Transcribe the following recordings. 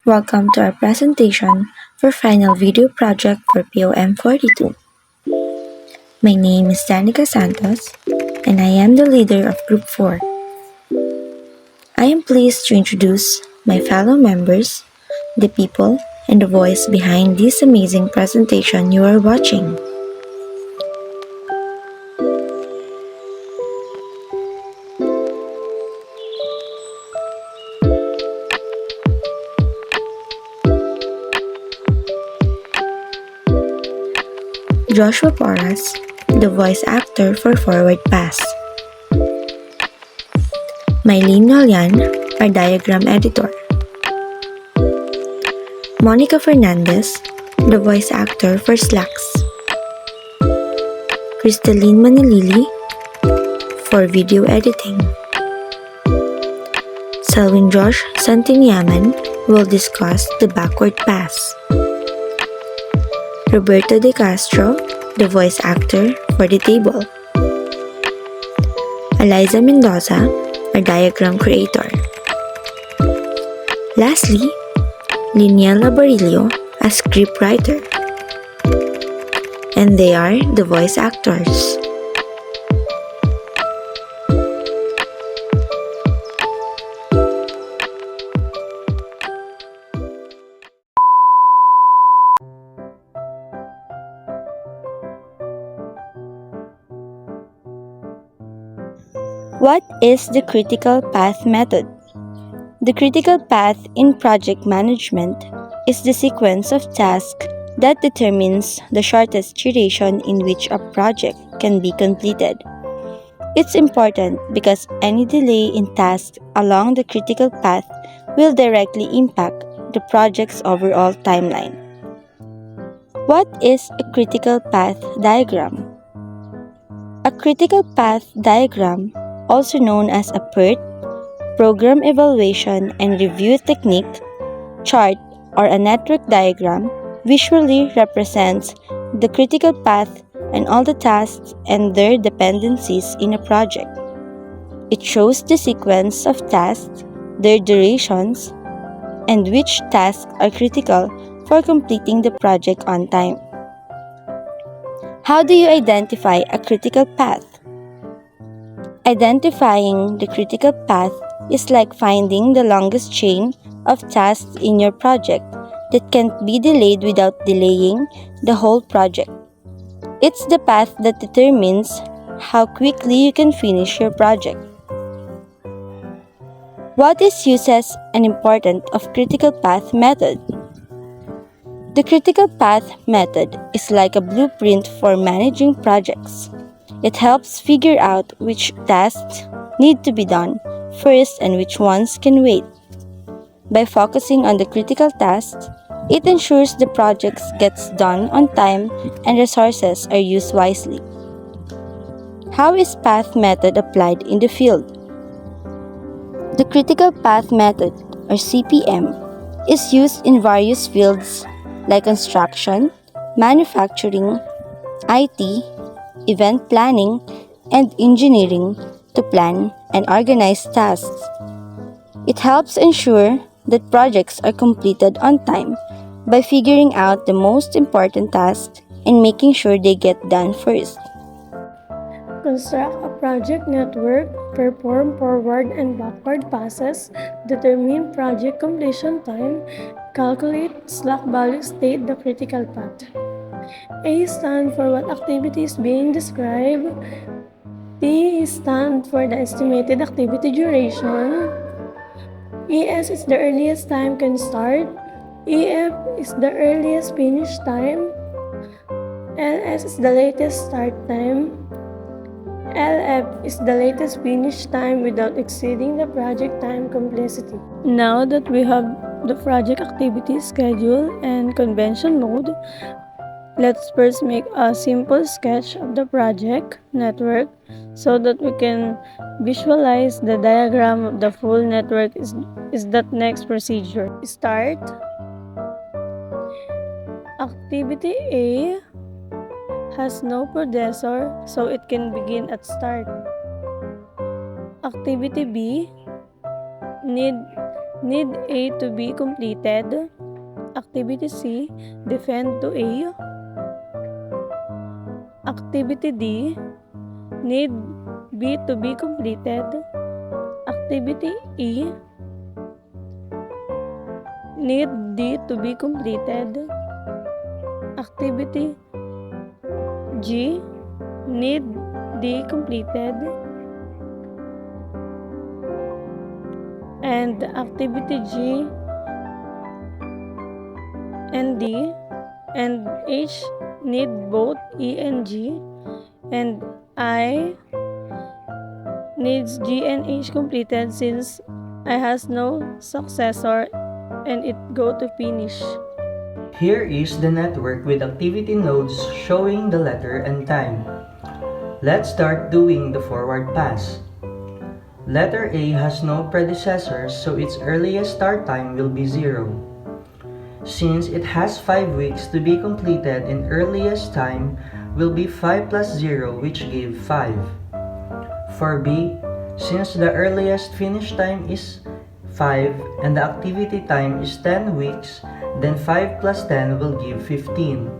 Welcome to our presentation for final video project for POM 42. My name is Danica Santos and I am the leader of Group 4. I am pleased to introduce my fellow members, the people and the voice behind this amazing presentation you are watching. Joshua Porras, the voice actor for Forward Pass. Mylene Nolian, our diagram editor. Monica Fernandez, the voice actor for Slacks. Crystalline Manilili, for video editing. Selwyn Josh Santiniaman will discuss the backward pass. Roberto De Castro, the voice actor for the table. Eliza Mendoza, our diagram creator. Lastly, Liniela Barillo, a scriptwriter. And they are the voice actors. What is the critical path method? The critical path in project management is the sequence of tasks that determines the shortest duration in which a project can be completed. It's important because any delay in tasks along the critical path will directly impact the project's overall timeline. What is a critical path diagram? A critical path diagram, also known as a PERT, Program Evaluation and Review Technique, chart, or a network diagram, visually represents the critical path and all the tasks and their dependencies in a project. It shows the sequence of tasks, their durations, and which tasks are critical for completing the project on time. How do you identify a critical path? Identifying the critical path is like finding the longest chain of tasks in your project that can't be delayed without delaying the whole project. It's the path that determines how quickly you can finish your project. What is uses and importance of critical path method? The critical path method is like a blueprint for managing projects. It helps figure out which tasks need to be done first and which ones can wait. By focusing on the critical tasks, it ensures the project gets done on time and resources are used wisely. How is path method applied in the field? The critical path method, or CPM, is used in various fields like construction, manufacturing, IT, event planning, and engineering to plan and organize tasks. It helps ensure that projects are completed on time by figuring out the most important tasks and making sure they get done first. Construct a project network, perform forward and backward passes, determine project completion time, calculate slack value, state the critical path. A stand for what activity is being described. T stand for the estimated activity duration. ES is the earliest time can start. EF is the earliest finish time. LS is the latest start time. LF is the latest finish time without exceeding the project time complexity. Now that we have the project activity schedule and convention mode, let's first make a simple sketch of the project network so that we can visualize the diagram of the full network is that next procedure. Start. Activity A has no predecessor, so it can begin at start. Activity B need Need A to be completed. Activity C, defend to A. Activity D, need B to be completed. Activity E, need D to be completed. Activity G, need D completed. And activity G and D and H need both E and G, and I needs G and H completed since I has no successor and it go to finish. Here is the network with activity nodes showing the letter and time. Let's start doing the forward pass. Letter A has no predecessors, so its earliest start time will be 0. Since it has 5 weeks to be completed, and earliest time will be 5 plus 0, which gave 5. For B, since the earliest finish time is 5 and the activity time is 10 weeks, then 5 plus 10 will give 15.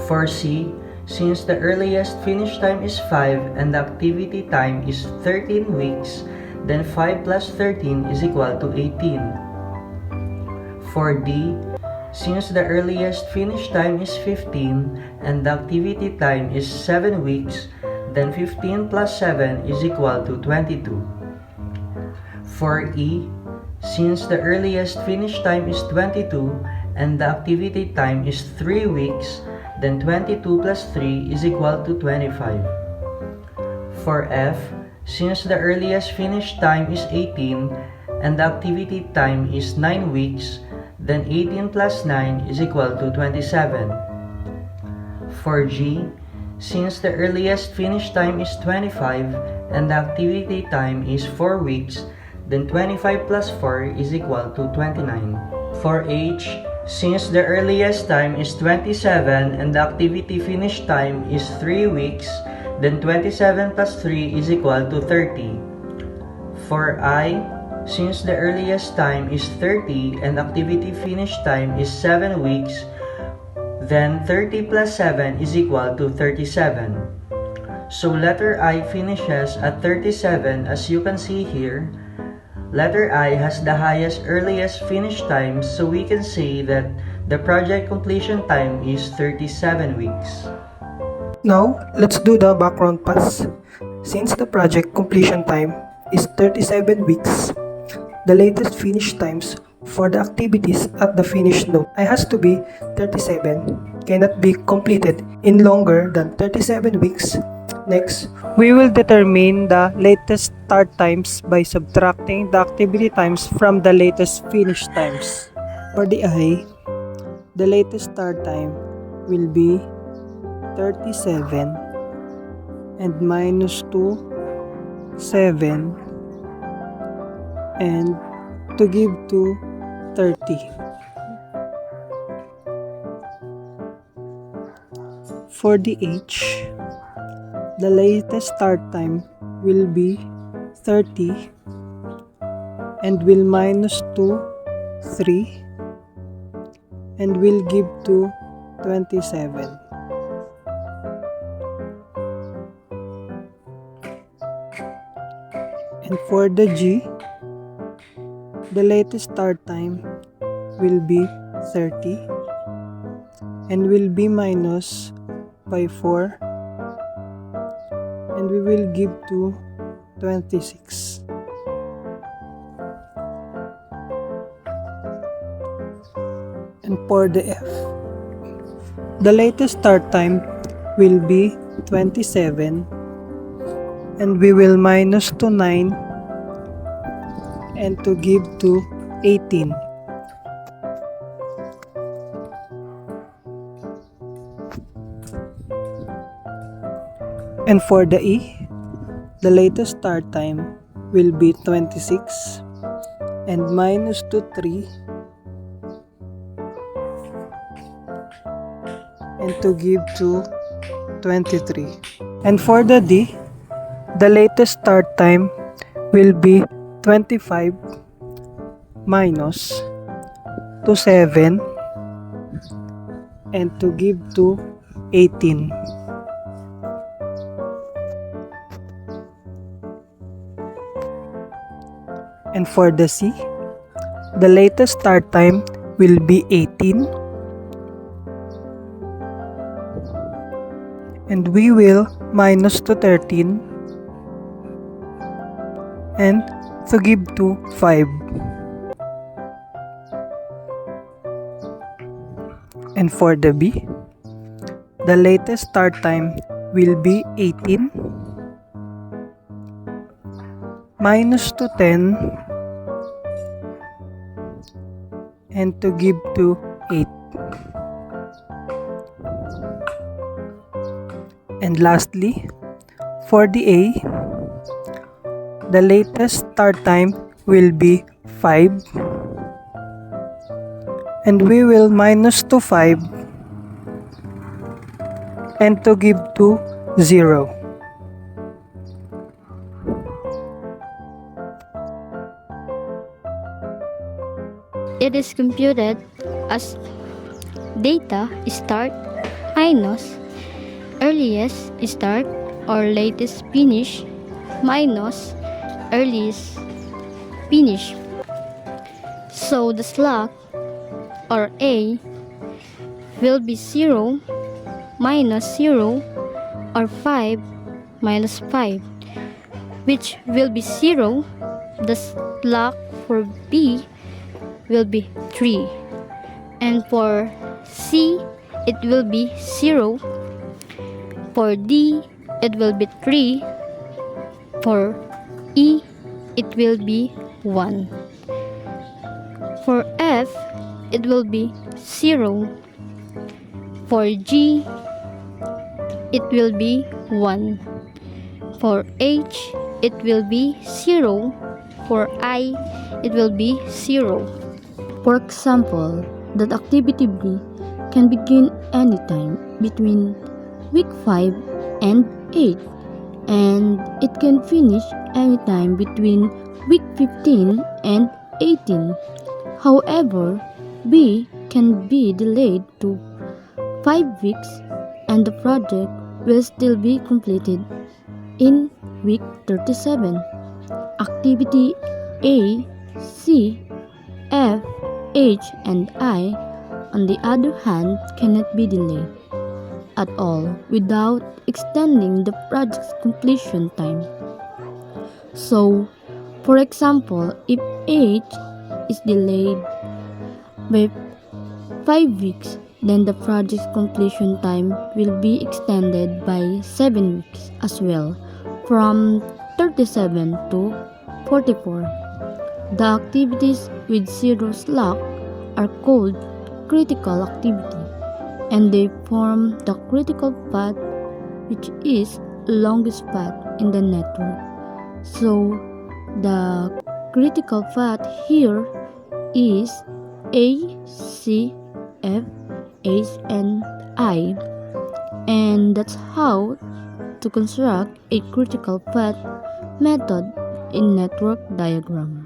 For C, since the earliest finish time is 5 and the activity time is 13 weeks, then 5 plus 13 is equal to 18. For D, since the earliest finish time is 15 and the activity time is 7 weeks, then 15 plus 7 is equal to 22. For E, since the earliest finish time is 22 and the activity time is 3 weeks, then 22 plus 3 is equal to 25. For F, since the earliest finish time is 18 and the activity time is 9 weeks, then 18 plus 9 is equal to 27. For G, since the earliest finish time is 25 and the activity time is 4 weeks, then 25 plus 4 is equal to 29. For H, since the earliest time is 27 and the activity finish time is 3 weeks, then 27 plus 3 is equal to 30. For I, since the earliest time is 30 and activity finish time is 7 weeks, then 30 plus 7 is equal to 37. So letter I finishes at 37, as you can see here. Letter I has the highest earliest finish time, so we can say that the project completion time is 37 weeks. Now, let's do the background pass. Since the project completion time is 37 weeks, the latest finish times for the activities at the finish node has to be 37, cannot be completed in longer than 37 weeks. Next, we will determine the latest start times by subtracting the activity times from the latest finish times. For the I, the latest start time will be 37 and minus 2, 7, and to give to 30. For the H, the latest start time will be 30 and will minus 2, 3, and will give to 27. And for the G, the latest start time will be 30 and will be minus by 4, and we will give to 26. And for the F, the latest start time will be 27 and we will minus to 9 and to give to 18. And for the E, the latest start time will be 26 and minus to 3 and to give to 23. And for the D, the latest start time will be 25 minus to 7 and to give to 18. And for the C, the latest start time will be 18 and we will minus to 13 and to give to 5. And for the B, the latest start time will be 18 minus to 10 and to give to 8. And lastly, for the A, the latest start time will be 5 and we will minus to 5 and to give to 0. It is computed as data start minus earliest start or latest finish minus earliest finish. So the slack or A will be 0 minus 0 or 5 minus 5, which will be 0. The slack for B will be 3, and for C it will be 0. For D it will be 3. For E it will be 1. For F it will be 0. For G it will be 1. For H it will be 0. For I it will be 0. For example, that activity B can begin anytime between week 5 and 8, and it can finish anytime between week 15 and 18. However, B can be delayed to 5 weeks and the project will still be completed in week 37. Activity A, C, F, H, and I, on the other hand, cannot be delayed at all without extending the project's completion time. So, for example, if H is delayed by 5 weeks, then the project's completion time will be extended by 7 weeks as well, from 37 to 44. The activities with zero slack are called critical activity, and they form the critical path, which is longest path in the network. So the critical path here is A, C, F, H, and I, and that's how to construct a critical path method in network diagram.